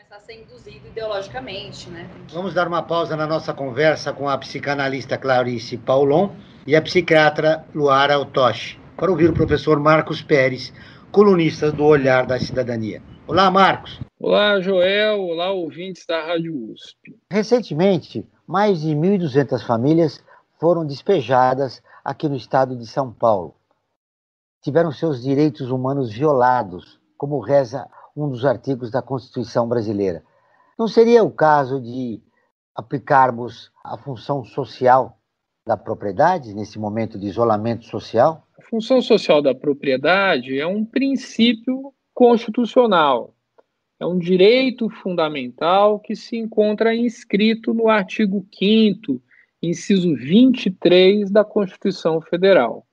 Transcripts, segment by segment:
começar a ser induzido ideologicamente, né? Vamos dar uma pausa na nossa conversa com a psicanalista Clarice Paulon e a psiquiatra Luara Otoshi, para ouvir o professor Marcos Pérez, colunista do Olhar da Cidadania. Olá, Marcos. Olá, Joel. Olá, ouvintes da Rádio USP. Recentemente, mais de 1.200 famílias foram despejadas aqui no estado de São Paulo. Tiveram seus direitos humanos violados, como reza um dos artigos da Constituição brasileira. Não seria o caso de aplicarmos a função social da propriedade nesse momento de isolamento social? A função social da propriedade é um princípio constitucional. É um direito fundamental que se encontra inscrito no artigo 5º, inciso 23 da Constituição Federal.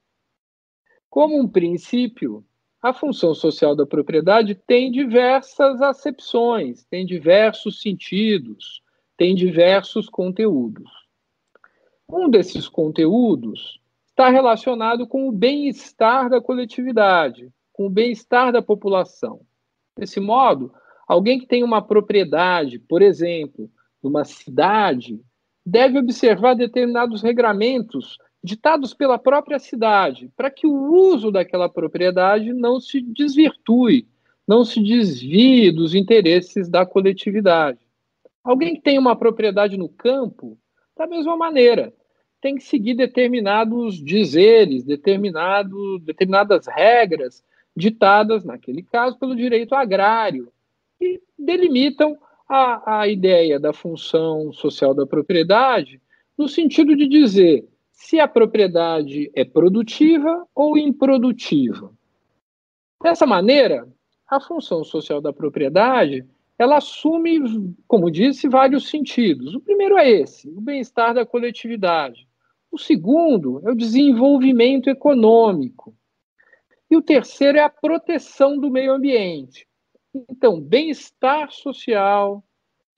Como um princípio, a função social da propriedade tem diversas acepções, tem diversos sentidos, tem diversos conteúdos. Um desses conteúdos está relacionado com o bem-estar da coletividade, com o bem-estar da população. Desse modo, alguém que tem uma propriedade, por exemplo, numa cidade, deve observar determinados regramentos ditados pela própria cidade, para que o uso daquela propriedade não se desvirtue, não se desvie dos interesses da coletividade. Alguém que tem uma propriedade no campo, da mesma maneira, tem que seguir determinados dizeres, determinadas regras ditadas, naquele caso, pelo direito agrário, que delimitam a ideia da função social da propriedade no sentido de dizer se a propriedade é produtiva ou improdutiva. Dessa maneira, a função social da propriedade, ela assume, como disse, vários sentidos. O primeiro é esse, o bem-estar da coletividade. O segundo é o desenvolvimento econômico. E o terceiro é a proteção do meio ambiente. Então, bem-estar social,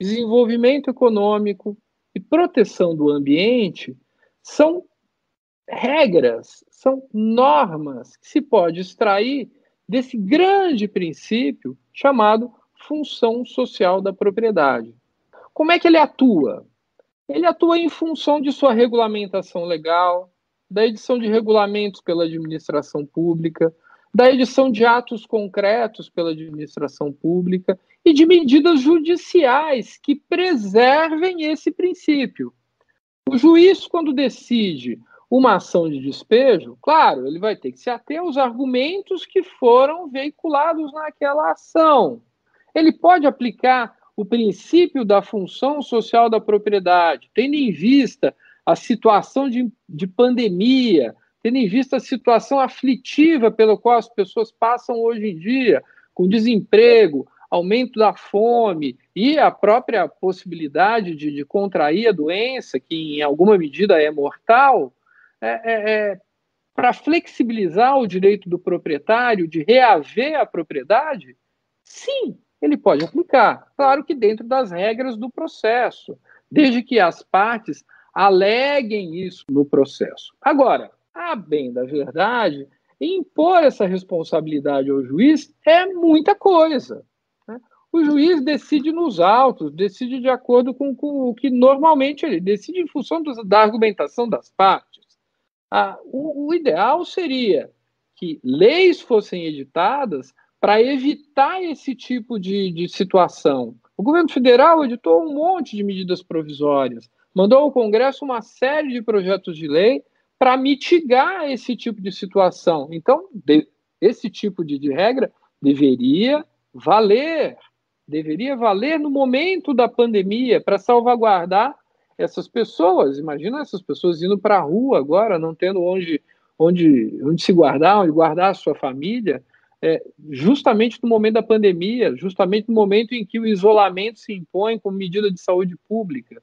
desenvolvimento econômico e proteção do ambiente são regras, são normas que se pode extrair desse grande princípio chamado função social da propriedade. Como é que ele atua? Ele atua em função de sua regulamentação legal, da edição de regulamentos pela administração pública, da edição de atos concretos pela administração pública e de medidas judiciais que preservem esse princípio. O juiz, quando decide uma ação de despejo, claro, ele vai ter que se ater aos argumentos que foram veiculados naquela ação. Ele pode aplicar o princípio da função social da propriedade, tendo em vista a situação de pandemia, tendo em vista a situação aflitiva pela qual as pessoas passam hoje em dia, com desemprego, aumento da fome e a própria possibilidade de contrair a doença, que em alguma medida é mortal, para flexibilizar o direito do proprietário de reaver a propriedade, sim, ele pode aplicar. Claro que dentro das regras do processo, desde que as partes aleguem isso no processo. Agora, a bem da verdade, impor essa responsabilidade ao juiz é muita coisa. Né? O juiz decide nos autos, decide de acordo com o que normalmente ele decide em função da argumentação das partes. O ideal seria que leis fossem editadas para evitar esse tipo de situação. O governo federal editou um monte de medidas provisórias, mandou ao Congresso uma série de projetos de lei para mitigar esse tipo de situação. Então, esse tipo de regra deveria valer no momento da pandemia para salvaguardar essas pessoas. Imagina essas pessoas indo para a rua agora, não tendo onde se guardar, onde guardar a sua família, justamente no momento da pandemia, justamente no momento em que o isolamento se impõe como medida de saúde pública.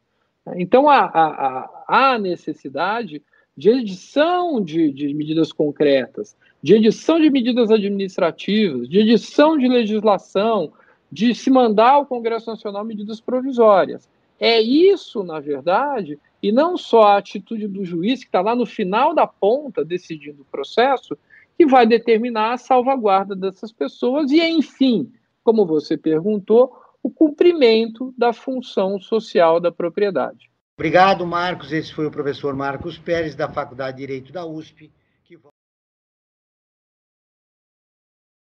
Então, há necessidade de edição de medidas concretas, de edição de medidas administrativas, de edição de legislação, de se mandar ao Congresso Nacional medidas provisórias. É isso, na verdade, e não só a atitude do juiz, que está lá no final da ponta decidindo o processo, que vai determinar a salvaguarda dessas pessoas e, enfim, como você perguntou, o cumprimento da função social da propriedade. Obrigado, Marcos. Esse foi o professor Marcos Pérez, da Faculdade de Direito da USP.